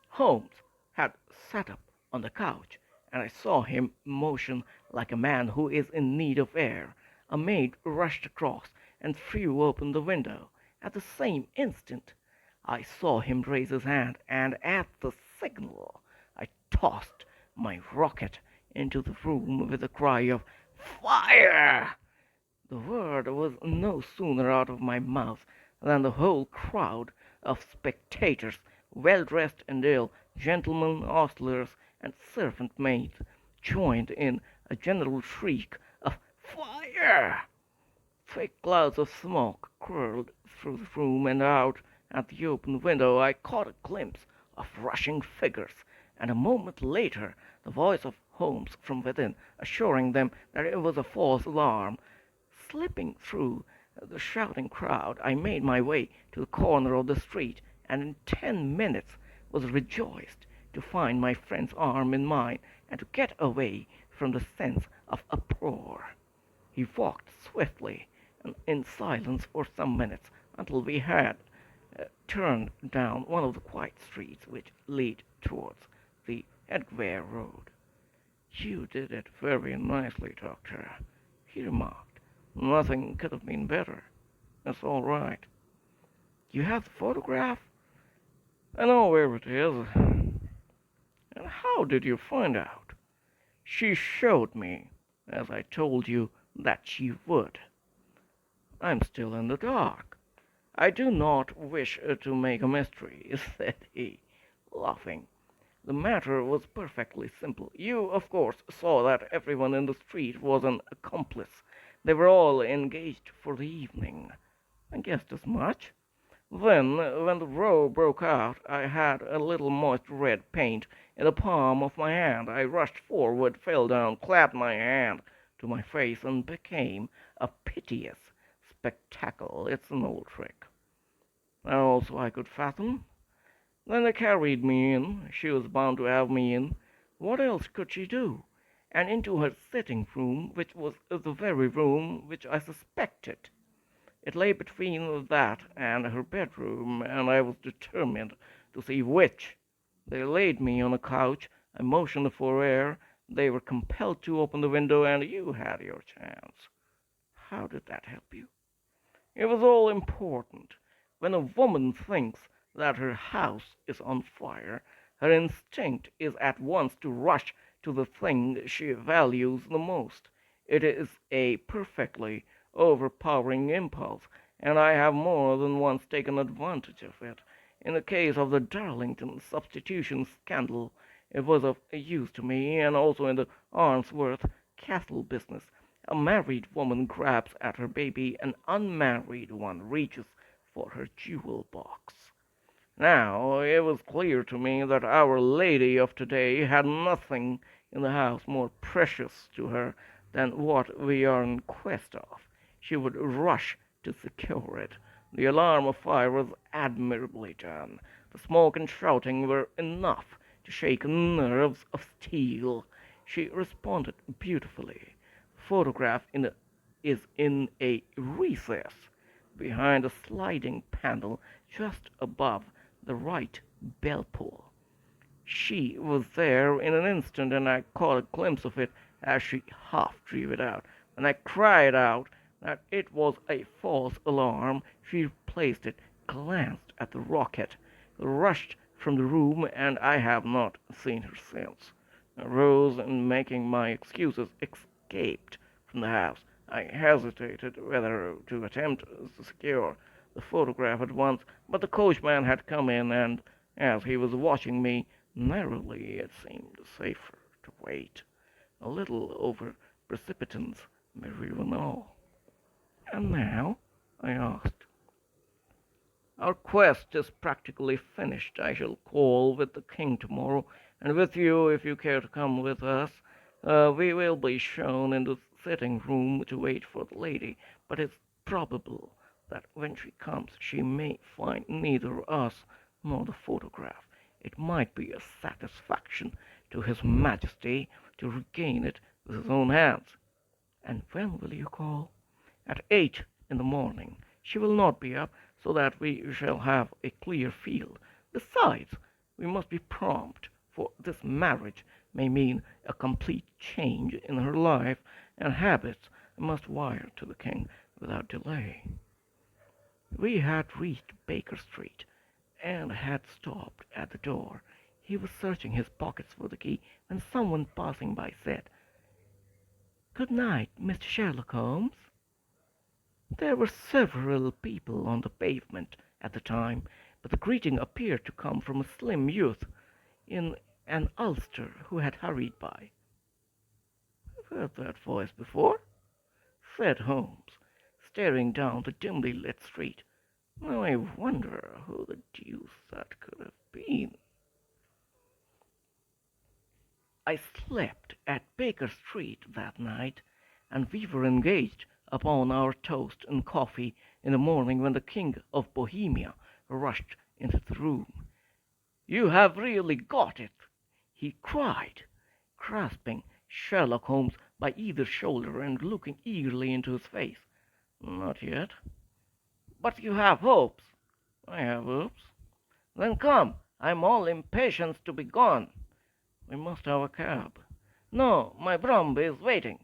Holmes had sat up on the couch, and I saw him motion like a man who is in need of air. A maid rushed across and threw open the window. At the same instant I saw him raise his hand, and at the signal I tossed my rocket into the room with a cry of "Fire!" The word was no sooner out of my mouth than the whole crowd of spectators, well dressed and ill, gentlemen, ostlers, and servant maids, joined in a general shriek of "Fire!" Thick clouds of smoke curled through the room, and out at the open window I caught a glimpse of rushing figures, and a moment later the voice of Holmes from within, assuring them that it was a false alarm. Slipping through the shouting crowd, I made my way to the corner of the street, and in 10 minutes was rejoiced to find my friend's arm in mine, and to get away from the sense of uproar. He walked swiftly and in silence for some minutes, until we had turned down one of the quiet streets which lead towards the Edgware Road. "You did it very nicely, Doctor," he remarked. "Nothing could have been better. It's all right. You have the photograph?" "I know where it is." "And how did you find out?" "She showed me, as I told you that she would." "I'm still in the dark." "I do not wish to make a mystery," said he, laughing. "The matter was perfectly simple. You, of course, saw that everyone in the street was an accomplice. They were all engaged for the evening." "I guessed as much." "Then, when the row broke out, I had a little moist red paint in the palm of my hand. I rushed forward, fell down, clapped my hand to my face, and became a piteous spectacle. It's an old trick." "That also I could fathom." "Then they carried me in. She was bound to have me in. What else could she do? And into her sitting room, which was the very room which I suspected. It lay between that and her bedroom, and I was determined to see which. They laid me on a couch. I motioned for air. They were compelled to open the window, and you had your chance." "How did that help you?" "It was all important. When a woman thinks that her house is on fire, her instinct is at once to rush to the thing she values the most. It is a perfectly overpowering impulse, and I have more than once taken advantage of it. In the case of the Darlington substitution scandal it was of use to me, and also in the Arnsworth Castle business. A married woman grabs at her baby, an unmarried one reaches for her jewel box. Now, it was clear to me that Our Lady of today had nothing in the house more precious to her than what we are in quest of. She would rush to secure it. The alarm of fire was admirably done. The smoke and shouting were enough to shake nerves of steel. She responded beautifully. The photograph is in a recess behind a sliding panel just above the right bell pull. She was there in an instant, and I caught a glimpse of it as she half drew it out. When I cried out that it was a false alarm, she replaced it, glanced at the rocket, rushed from the room, and I have not seen her since. I rose, and making my excuses, escaped from the house. I hesitated whether to attempt to secure the photograph at once, but the coachman had come in, and as he was watching me narrowly, it seemed safer to wait. A little over precipitance, merry and all. "And now?" I asked. "Our quest is practically finished. I shall call with the king tomorrow, and with you if you care to come with us. We will be shown into the sitting room to wait for the lady, but it's probable that when she comes she may find neither us nor the photograph. It might be a satisfaction to his Majesty to regain it with his own hands." "And when will you call?" At 8 in the morning. She will not be up, so that we shall have a clear field. Besides, we must be prompt, for this marriage may mean a complete change in her life and habits. I must wire to the king without delay." We had reached Baker Street, and had stopped at the door. He was searching his pockets for the key, when someone passing by said, "Good night, Mr. Sherlock Holmes." There were several people on the pavement at the time, but the greeting appeared to come from a slim youth in an ulster who had hurried by. "I've heard that voice before," said Holmes, staring down the dimly lit street. "Now I wonder who the deuce that could have been." I slept at Baker Street that night, and we were engaged upon our toast and coffee in the morning when the King of Bohemia rushed into the room. "You have really got it!" he cried, grasping Sherlock Holmes by either shoulder and looking eagerly into his face. "Not yet." "But you have hopes?" "I have hopes." "Then come, I'm all impatience to be gone." "We must have a cab." "No, my brougham is waiting."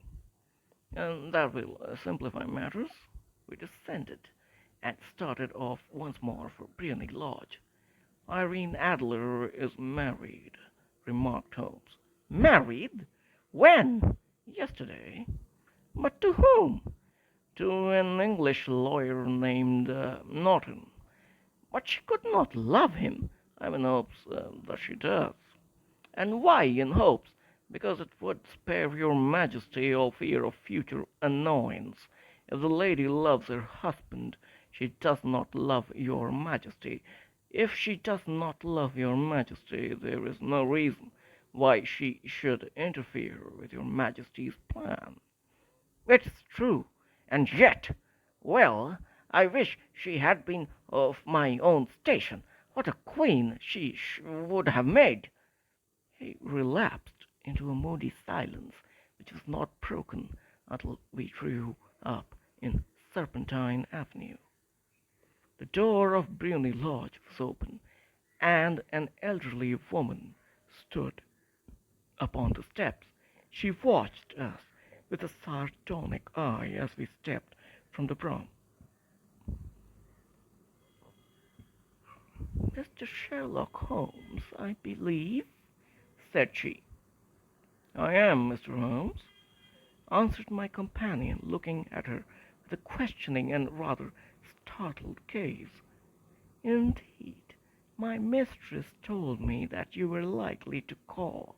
"And that will simplify matters." We descended, and started off once more for Briony Lodge. "Irene Adler is married," remarked Holmes. "Married? When?" "Yesterday." "But to whom?" "To an English lawyer named Norton." "But she could not love him." "I'm in hopes that she does." "And why in hopes?" "Because it would spare your Majesty all fear of future annoyance. If the lady loves her husband, she does not love your Majesty. If she does not love your Majesty, there is no reason why she should interfere with your Majesty's plan." "It's true. And yet well, I wish she had been of my own station. What a queen she would have made!" He relapsed into a moody silence, which was not broken until we drew up in Serpentine Avenue. The door of Briony Lodge was open, and an elderly woman stood upon the steps. She watched us with a sardonic eye as we stepped from the brougham. "Mr. Sherlock Holmes, I believe?" said she. "I am Mr. Holmes," answered my companion, looking at her with a questioning and rather startled gaze. "Indeed, my mistress told me that you were likely to call.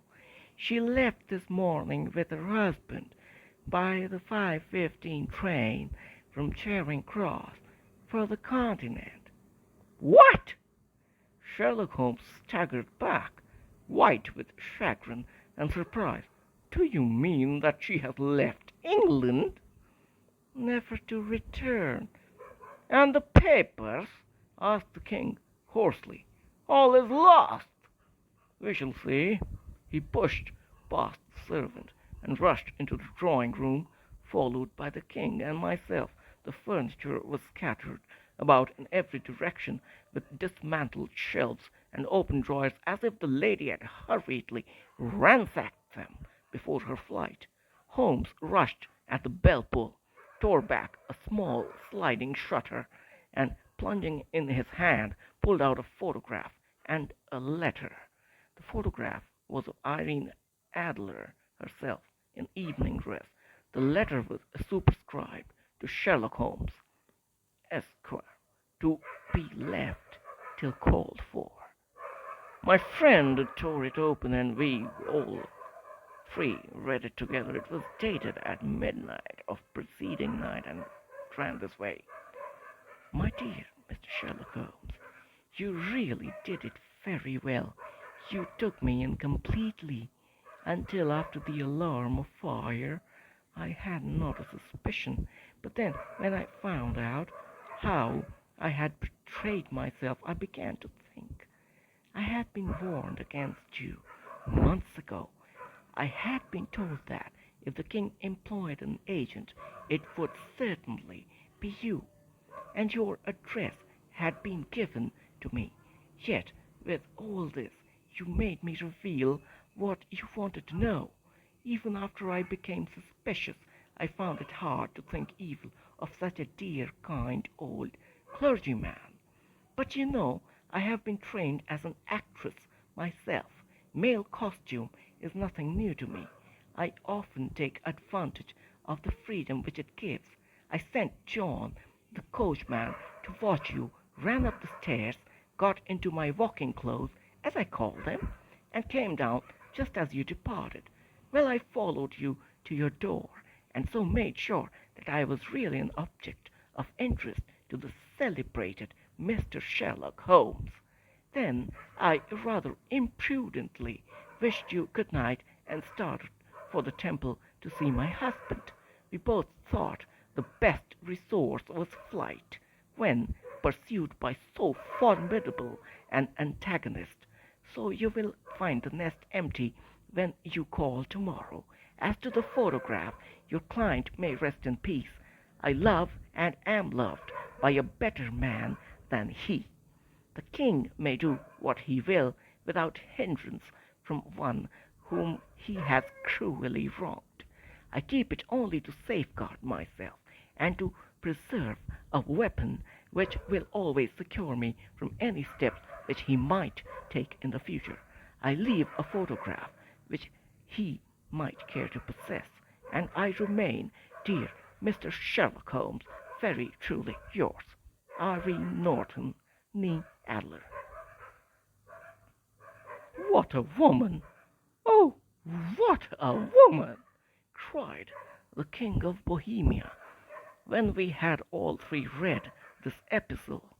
She left this morning with her husband by the 5:15 train from Charing Cross for the Continent." "What!" Sherlock Holmes staggered back, white with chagrin and surprise. "Do you mean that she has left England?" "Never to return." "And the papers?" asked the king hoarsely. "All is lost." "We shall see." He pushed past the servant and rushed into the drawing room, followed by the king and myself. The furniture was scattered about in every direction, with dismantled shelves and open drawers, as if the lady had hurriedly ransacked them before her flight. Holmes rushed at the bell pull, tore back a small sliding shutter, and plunging in his hand, pulled out a photograph and a letter. The photograph was of Irene Adler herself in evening dress. The letter was superscribed to Sherlock Holmes, Esquire, to be left till called for. My friend tore it open, and we all three read it together. It was dated at midnight of preceding night, and ran this way: "My dear Mr. Sherlock Holmes, you really did it very well. You took me in completely. Until after the alarm of fire, I had not a suspicion. But then, when I found out how I had betrayed myself, I began to think. I had been warned against you months ago. I had been told that If the king employed an agent, it would certainly be you, and your address had been given to me. Yet, with all this, you made me reveal what you wanted to know. Even after I became suspicious, I found it hard to think evil of such a dear, kind old clergyman. But you know, I have been trained as an actress myself. Male costume is nothing new to me. I often take advantage of the freedom which it gives. I sent John, the coachman, to watch you, ran up the stairs, got into my walking clothes, as I call them, and came down just as you departed. Well, I followed you to your door, and so made sure that I was really an object of interest to the celebrated Mr. Sherlock Holmes. Then I rather imprudently wished you good night and started for the temple to see my husband. We both thought the best resource was flight, when pursued by so formidable an antagonist. So you will find the nest empty when you call tomorrow. As to the photograph, your client may rest in peace. I love and am loved by a better man than he. The king may do what he will without hindrance from one whom he has cruelly wronged. I keep it only to safeguard myself, and to preserve a weapon which will always secure me from any steps which he might take in the future. I leave a photograph which he might care to possess, and I remain, dear Mr. Sherlock Holmes, very truly yours, Irene Norton, née Adler. What a woman! Oh, what a woman! Cried the King of Bohemia, when we had all three read this epistle.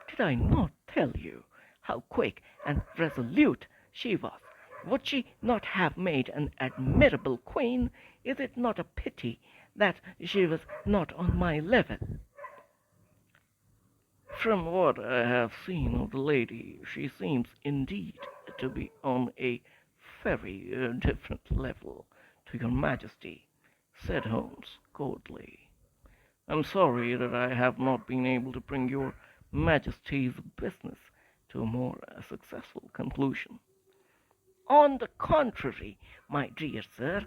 Did I not tell you how quick and resolute she was? Would she not have made an admirable queen? Is it not a pity that she was not on my level? From what I have seen of the lady, she seems indeed to be on a very different level to your Majesty, said Holmes coldly. I'm sorry that I have not been able to bring your Majesty's business to a more successful conclusion. On the contrary, my dear sir,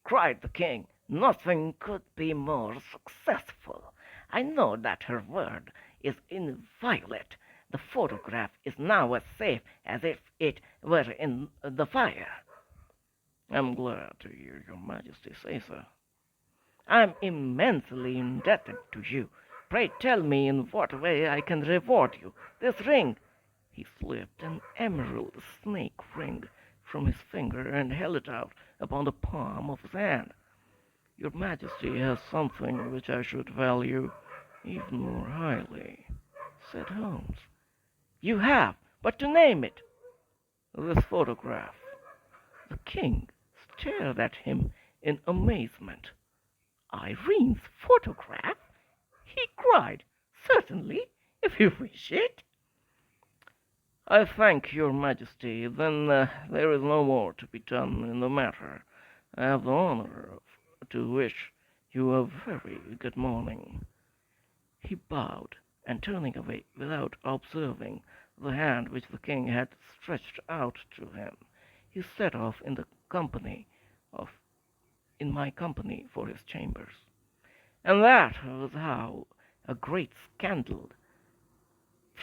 cried the king, nothing could be more successful. I know that her word is inviolate. The photograph is now as safe as if it were in the fire. I'm glad to hear your Majesty say so. I'm immensely indebted to you. Pray tell me in what way I can reward you. This ring. He slipped an emerald snake ring from his finger and held it out upon the palm of his hand. Your Majesty has something which I should value even more highly, said Holmes. You have, but to name it. This photograph. The king stared at him in amazement. Irene's photograph? He cried. Certainly, if you wish it. I thank your Majesty. Then there is no more to be done in the matter. I have the honor to wish you a very good morning. He bowed, and turning away without observing the hand which the king had stretched out to him, he set off in my company for his chambers. And that was how a great scandal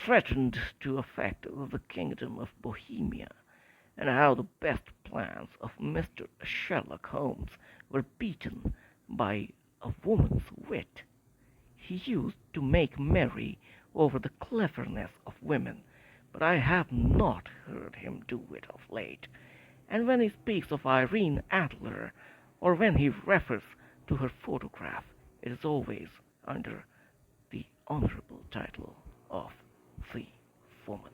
threatened to affect the kingdom of Bohemia, and how the best plans of Mr. Sherlock Holmes were beaten by a woman's wit. He used to make merry over the cleverness of women, but I have not heard him do it of late, and when he speaks of Irene Adler, or when he refers to her photograph, it is always under the honorable title of the woman.